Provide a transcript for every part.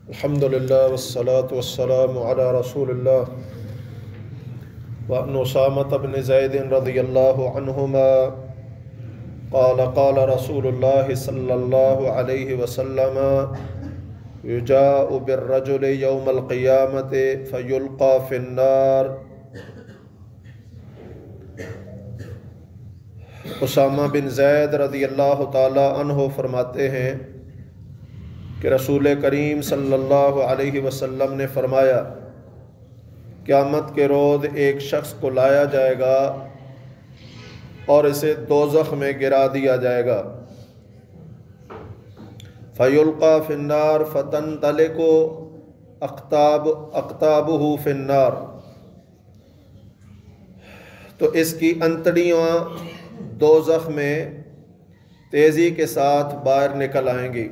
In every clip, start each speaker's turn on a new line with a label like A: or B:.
A: الحمد للہ والصلاة والسلام علی رسول اللہ وعن اسامة بن زید رضی اللہ عنہما قال قال رسول اللہ صلی اللہ علیہ وسلم یجاء بالرجل یوم القیامت فیلقى فی النار۔ اسامہ بن زید رضی اللہ تعالی عنہ فرماتے ہیں کہ رسول کریم صلی اللہ علیہ وسلم نے فرمایا، قیامت کے روز ایک شخص کو لایا جائے گا اور اسے دوزخ میں گرا دیا جائے گا۔ فَيُلْقَى فِي النَّارِ فَتَنْطَلِقُ أَقْطَابُهُ فِي النَّارِ، تو اس کی انتڑیاں دوزخ میں تیزی کے ساتھ باہر نکل آئیں گی۔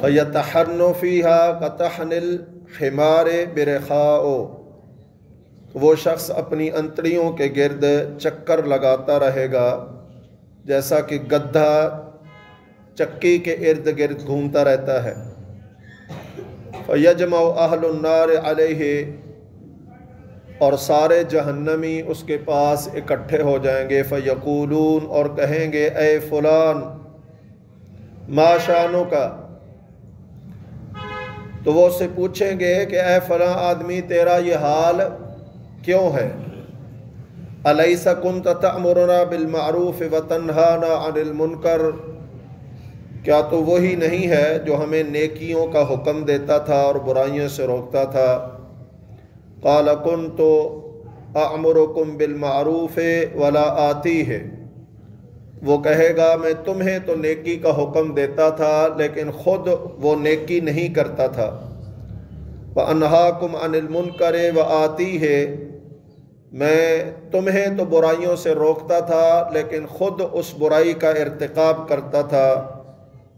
A: فَيَتَحَنُّ فِيهَا كَتَحْنِ الْحِمَارِ بِرِخَاءُ، وہ شخص اپنی انتڑیوں کے گرد چکر لگاتا رہے گا جیسا کہ گدھا چکی کے ارد گرد گھومتا رہتا ہے۔ فَيَجْمَعُ أَهْلُ النَّارِ عَلَيْهِ، اور سارے جہنمی اس کے پاس اکٹھے ہو جائیں گے۔ فَيَقُولُونَ، اور کہیں گے، اے فلان، مَا شَأْنُكَ، تو وہ اس سے پوچھیں گے کہ اے فلاں آدمی تیرا یہ حال کیوں ہے؟ الیس کنت تأمرنا بالمعروف وتنہانا عن المنکر، کیا تو وہی نہیں ہے جو ہمیں نیکیوں کا حکم دیتا تھا اور برائیوں سے روکتا تھا؟ قال کنت اأمرکم بالمعروف ولا آتیہ، وہ کہے گا میں تمہیں تو نیکی کا حکم دیتا تھا لیکن خود وہ نیکی نہیں کرتا تھا۔ وَأَنْهَاكُمْ عَنِ الْمُنْكَرِ وَآتِيهِ، میں تمہیں تو برائیوں سے روکتا تھا لیکن خود اس برائی کا ارتکاب کرتا تھا۔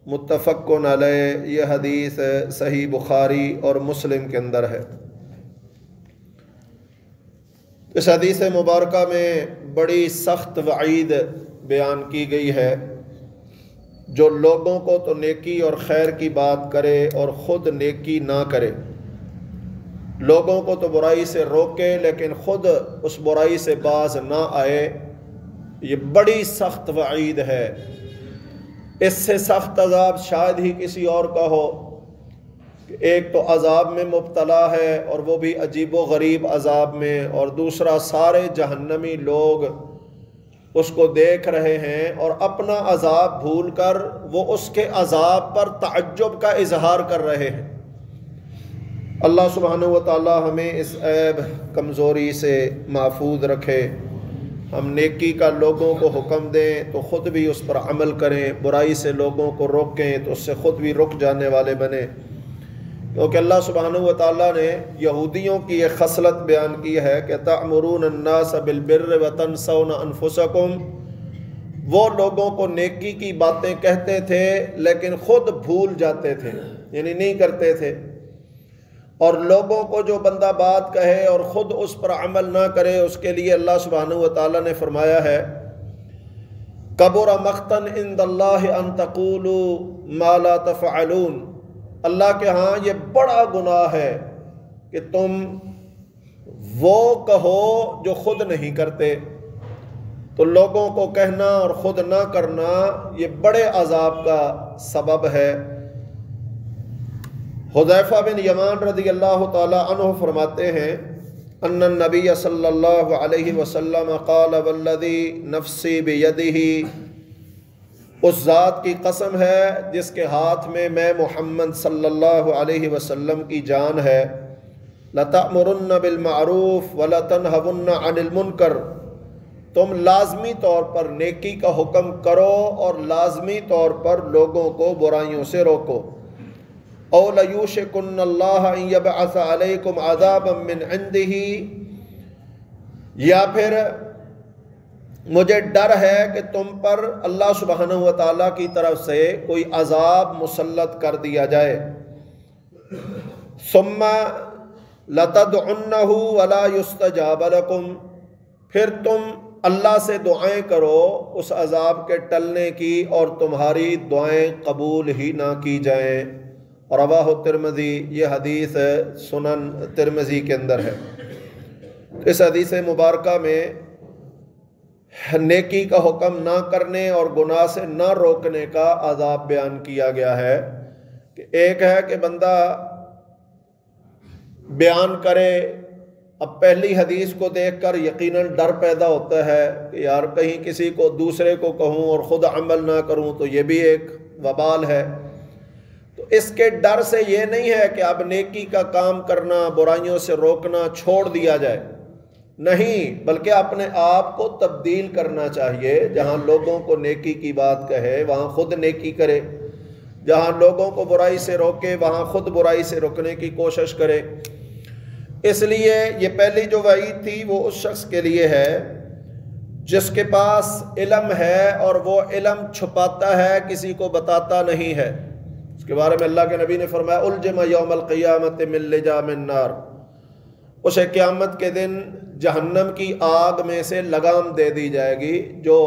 A: متفق علیہ، یہ حدیث صحیح بخاری اور مسلم کے اندر ہے۔ اس حدیث مبارکہ میں بڑی سخت وعید بیان کی گئی ہے، جو لوگوں کو تو نیکی اور خیر کی بات کرے اور خود نیکی نہ کرے، لوگوں کو تو برائی سے روکے لیکن خود اس برائی سے باز نہ آئے، یہ بڑی سخت وعید ہے۔ اس سے سخت عذاب شاید ہی کسی اور کا ہو کہ ایک تو عذاب میں مبتلا ہے اور وہ بھی عجیب و غریب عذاب میں، اور دوسرا سارے جہنمی لوگ اس کو دیکھ رہے ہیں اور اپنا عذاب بھول کر وہ اس کے عذاب پر تعجب کا اظہار کر رہے ہیں۔ اللہ سبحانہ و تعالی ہمیں اس عیب کمزوری سے محفوظ رکھے۔ ہم نیکی کا لوگوں کو حکم دیں تو خود بھی اس پر عمل کریں، برائی سے لوگوں کو روکیں تو اس سے خود بھی رک جانے والے بنیں، کیونکہ اللہ سبحانہ و تعالیٰ نے یہودیوں کی یہ خصلت بیان کی ہے کہ تأمرون الناس بالبر وتنسون انفسکم، وہ لوگوں کو نیکی کی باتیں کہتے تھے لیکن خود بھول جاتے تھے، یعنی نہیں کرتے تھے۔ اور لوگوں کو جو بندہ بات کہے اور خود اس پر عمل نہ کرے، اس کے لیے اللہ سبحانہ و تعالیٰ نے فرمایا ہے، کبر مقتا عند اللہ ان تقولوا ما لا تفعلون، اللہ کے ہاں یہ بڑا گناہ ہے کہ تم وہ کہو جو خود نہیں کرتے۔ تو لوگوں کو کہنا اور خود نہ کرنا یہ بڑے عذاب کا سبب ہے۔ حذیفہ بن یمان رضی اللہ تعالی عنہ فرماتے ہیں، ان النبی صلی اللہ علیہ وسلم قال والذی نفسی بیدہ، اس ذات کی قسم ہے جس کے ہاتھ میں محمد صلی اللہ علیہ وسلم کی جان ہے، لَتَأْمُرُنَّ بِالْمَعْرُوفِ وَلَتَنْهَوُنَّ عَنِ الْمُنْكَرِ، تم لازمی طور پر نیکی کا حکم کرو اور لازمی طور پر لوگوں کو برائیوں سے روکو۔ اَوْ لَيُوشِكُنَّ اللَّهَ أَن يَبْعَثَ عَلَيْكُمْ عَذَابًا مِّنْ عِنْدِهِ، یا پھر مجھے ڈر ہے کہ تم پر اللہ سبحانہ و تعالیٰ کی طرف سے کوئی عذاب مسلط کر دیا جائے۔ ثم لتدعنہ ولا یستجاب لکم، پھر تم اللہ سے دعائیں کرو اس عذاب کے ٹلنے کی اور تمہاری دعائیں قبول ہی نہ کی جائیں۔ رواہ ترمذی، یہ حدیث سنن ترمذی کے اندر ہے۔ اس حدیث مبارکہ میں نیکی کا حکم نہ کرنے اور گناہ سے نہ روکنے کا عذاب بیان کیا گیا ہے کہ ایک ہے کہ بندہ بیان کرے، اب پہلی حدیث کو دیکھ کر یقیناً ڈر پیدا ہوتا ہے کہ یار کہیں کسی کو دوسرے کو کہوں اور خود عمل نہ کروں تو یہ بھی ایک وبال ہے۔ تو اس کے ڈر سے یہ نہیں ہے کہ اب نیکی کا کام کرنا، برائیوں سے روکنا چھوڑ دیا جائے، نہیں، بلکہ اپنے آپ کو تبدیل کرنا چاہیے۔ جہاں لوگوں کو نیکی کی بات کہے وہاں خود نیکی کرے، جہاں لوگوں کو برائی سے روکے وہاں خود برائی سے روکنے کی کوشش کرے۔ اس لیے یہ پہلی جو وعید تھی وہ اس شخص کے لیے ہے جس کے پاس علم ہے اور وہ علم چھپاتا ہے، کسی کو بتاتا نہیں ہے۔ اس کے بارے میں اللہ کے نبی نے فرمایا الجم یوم القیامت من لجام النار، اسے قیامت کے دن جہنم کی آگ میں سے لگام دے دی جائے گی جو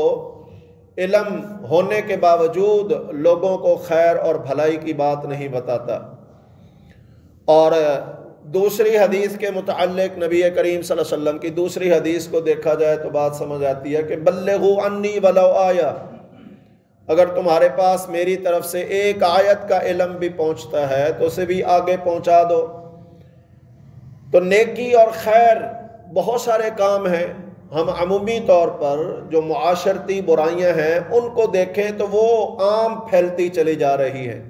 A: علم ہونے کے باوجود لوگوں کو خیر اور بھلائی کی بات نہیں بتاتا۔ اور دوسری حدیث کے متعلق نبی کریم صلی اللہ علیہ وسلم کی دوسری حدیث کو دیکھا جائے تو بات سمجھ آتی ہے کہ بلغوا عنی ولو آیا، اگر تمہارے پاس میری طرف سے ایک آیت کا علم بھی پہنچتا ہے تو اسے بھی آگے پہنچا دو۔ تو نیکی اور خیر بہت سارے کام ہیں، ہم عمومی طور پر جو معاشرتی برائیاں ہیں ان کو دیکھیں تو وہ عام پھیلتی چلی جا رہی ہیں،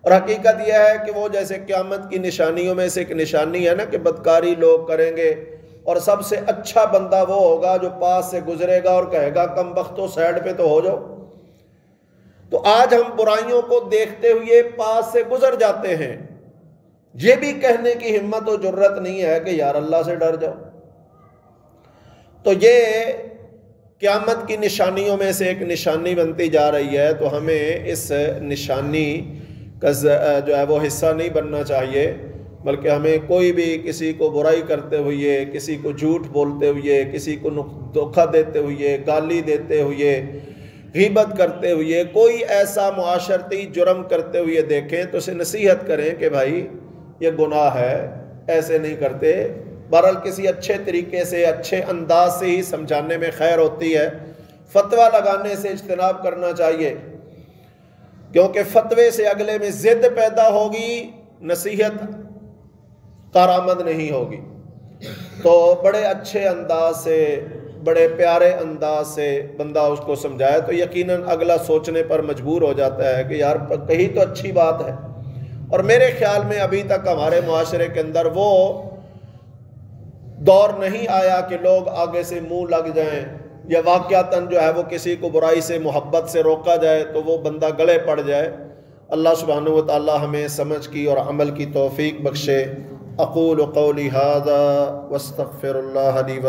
A: اور حقیقت یہ ہے کہ وہ جیسے قیامت کی نشانیوں میں سے ایک نشانی ہے نا کہ بدکاری لوگ کریں گے، اور سب سے اچھا بندہ وہ ہوگا جو پاس سے گزرے گا اور کہے گا کم بختو سائڈ پہ تو ہو جاؤ۔ تو آج ہم برائیوں کو دیکھتے ہوئے پاس سے گزر جاتے ہیں، یہ بھی کہنے کی ہمت و جرت نہیں ہے کہ یار اللہ سے ڈر جاؤ۔ تو یہ قیامت کی نشانیوں میں سے ایک نشانی بنتی جا رہی ہے، تو ہمیں اس نشانی کا جو ہے وہ حصہ نہیں بننا چاہیے، بلکہ ہمیں کوئی بھی کسی کو برائی کرتے ہوئے، کسی کو جھوٹ بولتے ہوئے، کسی کو دھوکہ دیتے ہوئے، گالی دیتے ہوئے، غیبت کرتے ہوئے، کوئی ایسا معاشرتی جرم کرتے ہوئے دیکھیں تو اسے نصیحت کریں کہ بھائی یہ گناہ ہے، ایسے نہیں کرتے۔ بہرحال کسی اچھے طریقے سے، اچھے انداز سے ہی سمجھانے میں خیر ہوتی ہے، فتویٰ لگانے سے اجتناب کرنا چاہیے، کیونکہ فتوے سے اگلے میں ضد پیدا ہوگی، نصیحت کارآمد نہیں ہوگی۔ تو بڑے اچھے انداز سے، بڑے پیارے انداز سے بندہ اس کو سمجھائے تو یقیناً اگلا سوچنے پر مجبور ہو جاتا ہے کہ یار کہیں تو اچھی بات ہے۔ اور میرے خیال میں ابھی تک ہمارے معاشرے کے اندر وہ دور نہیں آیا کہ لوگ آگے سے منہ لگ جائیں، یا واقعتاً جو ہے وہ کسی کو برائی سے محبت سے روکا جائے تو وہ بندہ گلے پڑ جائے۔ اللہ سبحانہ و تعالی ہمیں سمجھ کی اور عمل کی توفیق بخشے۔ اقول قولی ھذا واستغفر اللہ لی